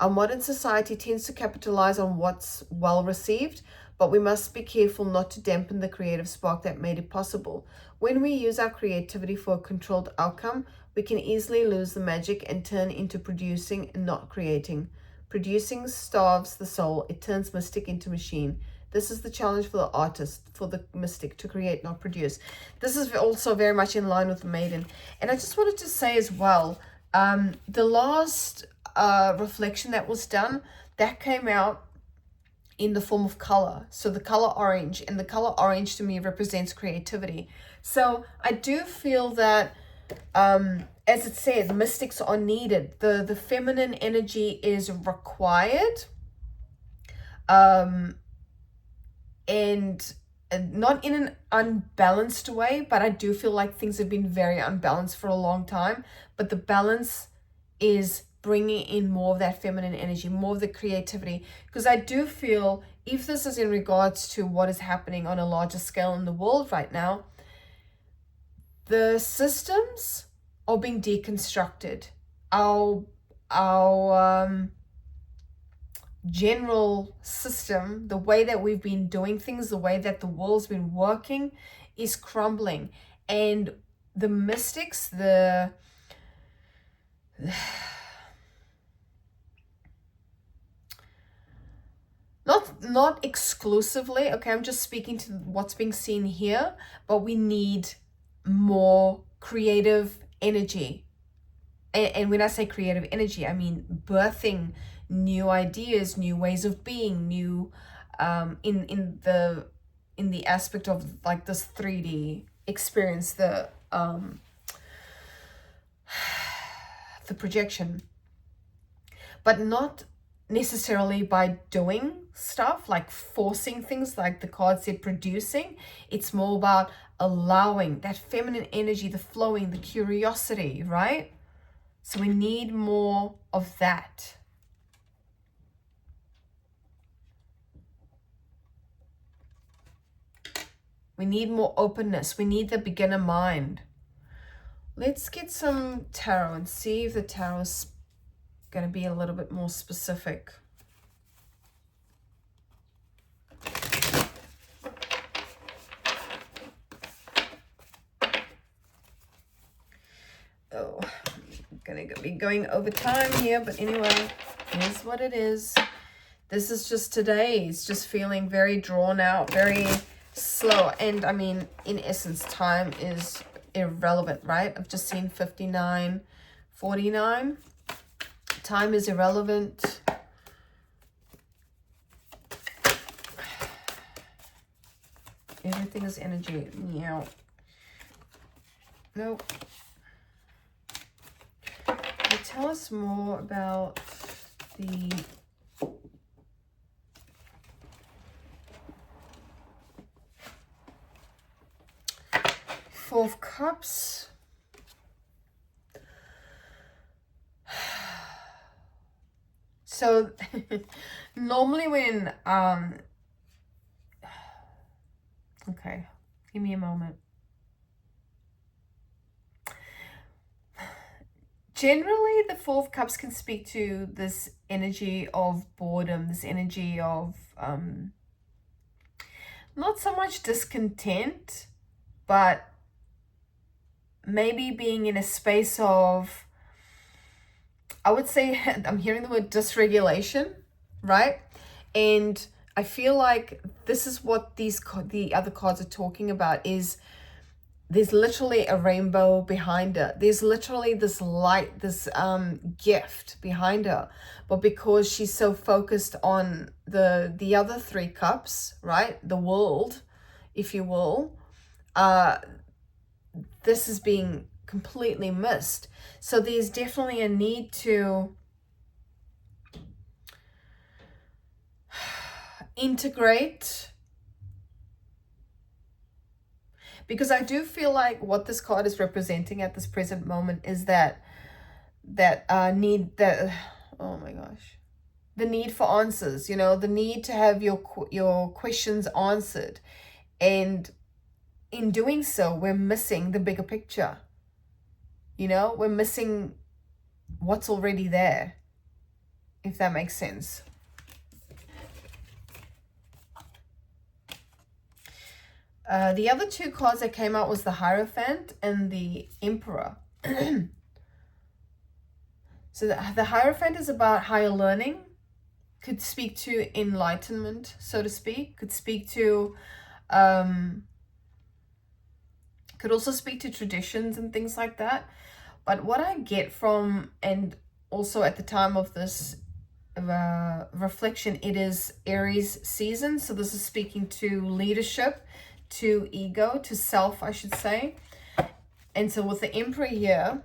Our modern society tends to capitalize on what's well received, but we must be careful not to dampen the creative spark that made it possible. When we use our creativity for a controlled outcome, we can easily lose the magic and turn into producing and not creating. Producing starves the soul. It turns mystic into machine. This is the challenge for the artist, for the mystic, to create, not produce. This is also very much in line with the maiden. And I just wanted to say as well, the last reflection that was done, that came out in the form of color. So the color orange, and the color orange to me represents creativity. So I do feel that, as it says, mystics are needed. The feminine energy is required. And not in an unbalanced way, but I do feel like things have been very unbalanced for a long time. But the balance is bringing in more of that feminine energy, more of the creativity. Because I do feel, if this is in regards to what is happening on a larger scale in the world right now, the systems are being deconstructed. Our general system, the way that we've been doing things, the way that the world's been working, is crumbling. And the mystics, not exclusively, okay, I'm just speaking to what's being seen here, but we need more creative energy. And when I say creative energy, I mean birthing new ideas, new ways of being, new in the aspect of like this 3D experience, the projection, but not necessarily by doing stuff like forcing things like the card said, producing. It's more about allowing that feminine energy, the flowing, the curiosity, right? So we need more of that. We need more openness. We need the beginner mind. Let's get some tarot and see if the tarot is going to be a little bit more specific. Oh, I'm going to be going over time here, but anyway, here's what it is. This is just today. It's just feeling very drawn out, very slow. And I mean, in essence, time is irrelevant, right? I've just seen 59:49. Time is irrelevant. Everything is energy. Meow. Nope. Tell us more about the Four of Cups. So normally when okay, give me a moment. Generally, the Four of Cups can speak to this energy of boredom, this energy of not so much discontent, but maybe being in a space of, I would say, I'm hearing the word dysregulation, right? And I feel like this is what the other cards are talking about, is there's literally a rainbow behind her. There's literally this light, this gift behind her. But because she's so focused on the other three cups, right? The world, if you will, this is being completely missed. So there's definitely a need to integrate, because I do feel like what this card is representing at this present moment is that need, that oh my gosh, the need for answers, you know, the need to have your questions answered. And in doing so, we're missing the bigger picture. You know, we're missing what's already there, if that makes sense. The other two cards that came out was the Hierophant and the Emperor. So the Hierophant is about higher learning, could speak to enlightenment, so to speak, could speak to, could also speak to traditions and things like that. But what I get from, and also at the time of this reflection, it is Aries season. So this is speaking to leadership, to ego, to self, I should say. And so with the Emperor here,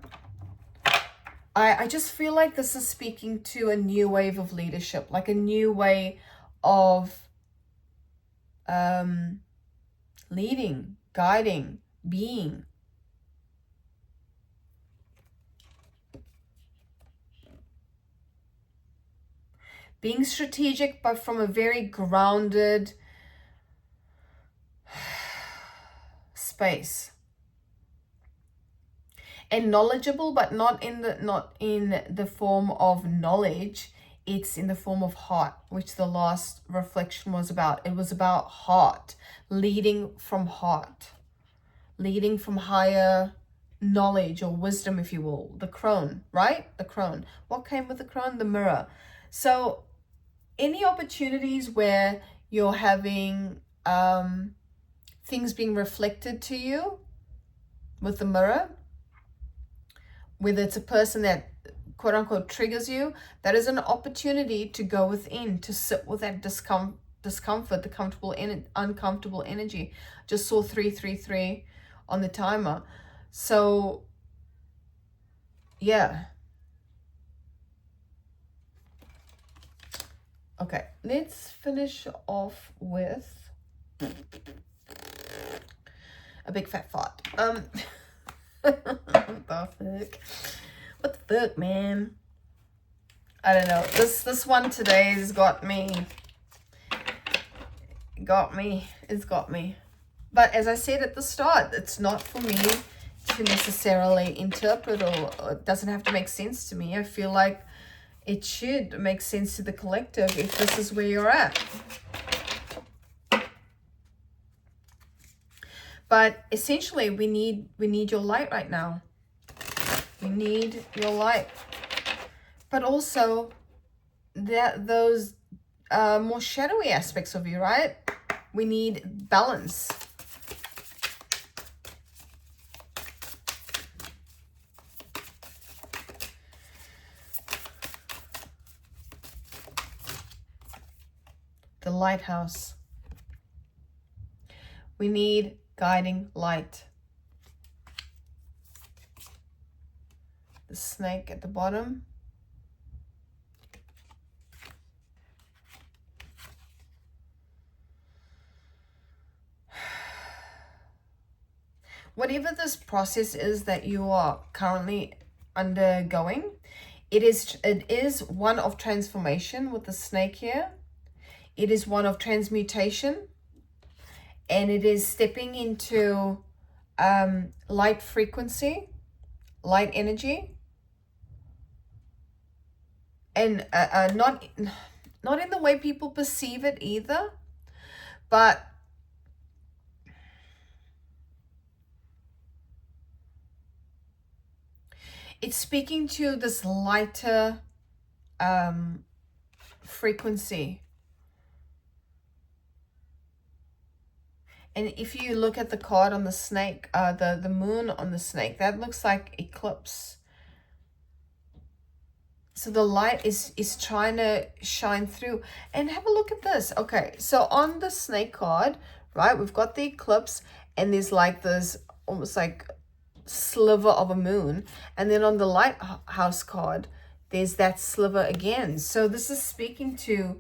I just feel like this is speaking to a new wave of leadership, like a new way of leading, guiding, being. Being strategic, but from a very grounded space. And knowledgeable, but not in the form of knowledge. It's in the form of heart, which the last reflection was about. It was about heart, leading from heart, leading from higher knowledge or wisdom, if you will. The crone, right? The crone. What came with the crone? The mirror. So any opportunities where you're having things being reflected to you with the mirror, whether it's a person that quote unquote triggers you, that is an opportunity to go within, to sit with that discomfort, the comfortable and uncomfortable energy. Just saw 333 on the timer. So yeah. Okay, let's finish off with a big fat fart. What the fuck? What the fuck, man? I don't know. This one today has got me. It's got me. But as I said at the start, it's not for me to necessarily interpret, or it doesn't have to make sense to me. I feel like it should make sense to the collective if this is where you're at. But essentially, we need your light right now. We need your light. But also those more shadowy aspects of you, right? We need balance. The lighthouse. We need guiding light. snake at the bottom. Whatever this process is that you are currently undergoing, it is one of transformation with the snake here. It is one of transmutation, and it is stepping into light frequency, light energy, and not in the way people perceive it either, but it's speaking to this lighter frequency. And if you look at the card on the snake, the moon on the snake, that looks like eclipse. So the light is trying to shine through. And have a look at this. Okay, so on the snake card, right, we've got the eclipse, and there's like this almost like sliver of a moon. And then on the lighthouse card, there's that sliver again. So this is speaking to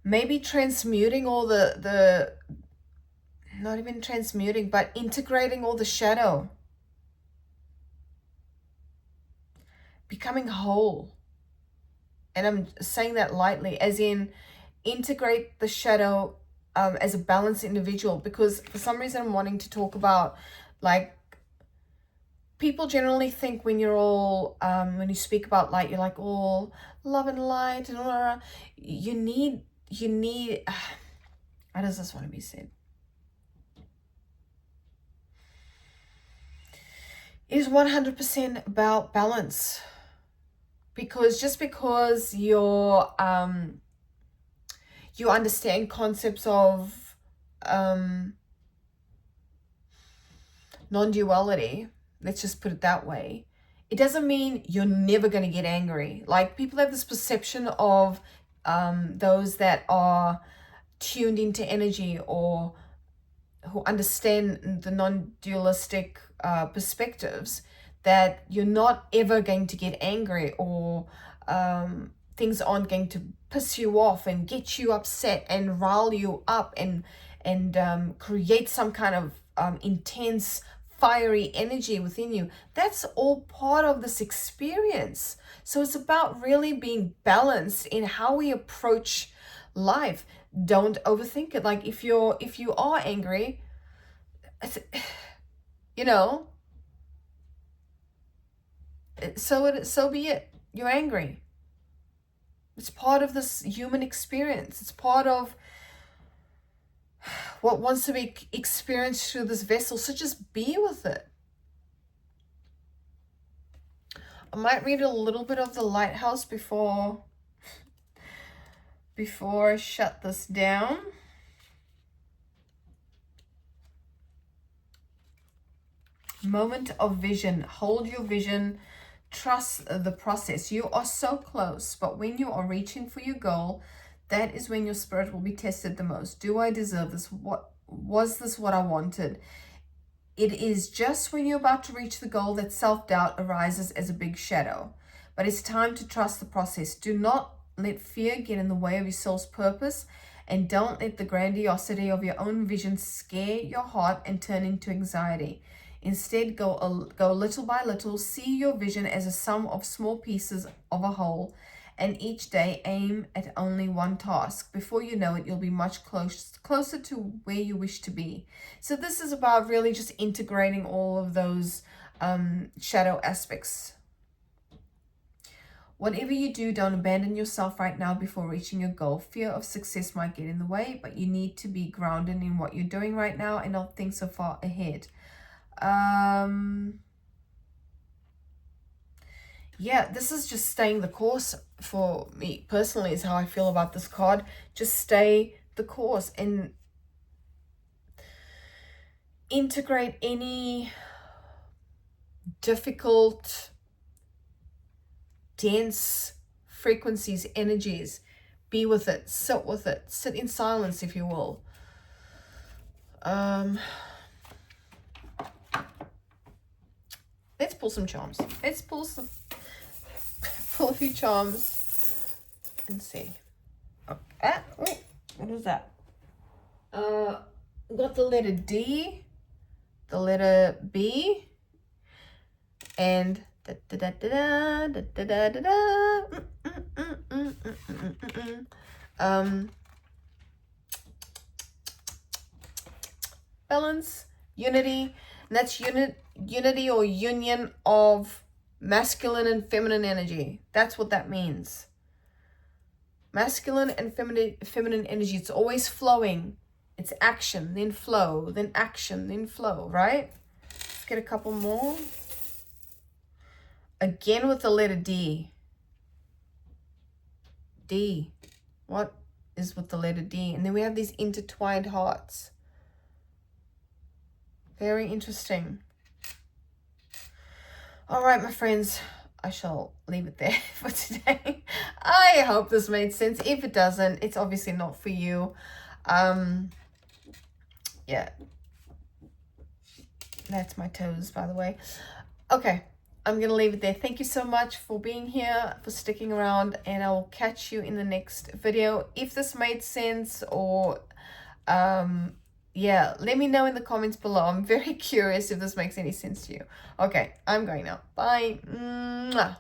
maybe transmuting all the not even transmuting, but integrating all the shadow, becoming whole. And I'm saying that lightly, as in integrate the shadow as a balanced individual, because for some reason I'm wanting to talk about, like, people generally think when you're all when you speak about light, you're like all love and light and blah. You need how does this want to be said? It is 100% about balance. Because just because you understand concepts of non-duality, let's just put it that way, it doesn't mean you're never going to get angry. Like, people have this perception of those that are tuned into energy or who understand the non-dualistic perspectives, that you're not ever going to get angry, or things aren't going to piss you off and get you upset and rile you up and create some kind of intense fiery energy within you. That's all part of this experience. So it's about really being balanced in how we approach life. Don't overthink it. Like, if you are angry, you know, so be it. You're angry. It's part of this human experience. It's part of what wants to be experienced through this vessel. So just be with it. I might read a little bit of the lighthouse before I shut this down. Moment of vision. Hold your vision. Trust the process. You are so close, but when you are reaching for your goal, that is when your spirit will be tested the most. Do I deserve this? Was this what I wanted? It is just when you're about to reach the goal that self-doubt arises as a big shadow. But it's time to trust the process. Do not let fear get in the way of your soul's purpose, and don't let the grandiosity of your own vision scare your heart and turn into anxiety. Instead, go little by little. See your vision as a sum of small pieces of a whole, and each day aim at only one task. Before you know it, you'll be much closer to where you wish to be. So this is about really just integrating all of those shadow aspects. Whatever you do, don't abandon yourself right now before reaching your goal. Fear of success might get in the way, but you need to be grounded in what you're doing right now and not think so far ahead. Yeah, this is just staying the course for me personally, is how I feel about this card. Just stay the course and integrate any difficult, dense frequencies, energies. Be with it, sit with it, sit in silence, if you will. Let's pull some charms. Let's pull some few charms and see. Okay. Oh, what was that? Got the letter D, the letter B, and da da da da da da da da da. Balance, unity, and that's unity or union of masculine and feminine energy. That's what that means. Masculine and feminine energy. It's always flowing. It's action, then flow, then action, then flow, right? Let's get a couple more. Again with the letter D. D. What is with the letter D? And then we have these intertwined hearts. Very interesting. All right, my friends, I shall leave it there for today. I hope this made sense. If it doesn't, it's obviously not for you. Yeah. That's my toes, by the way. Okay, I'm going to leave it there. Thank you so much for being here, for sticking around, and I will catch you in the next video. If this made sense or... yeah, let me know in the comments below. I'm very curious if this makes any sense to you. Okay, I'm going now. Bye. Mwah.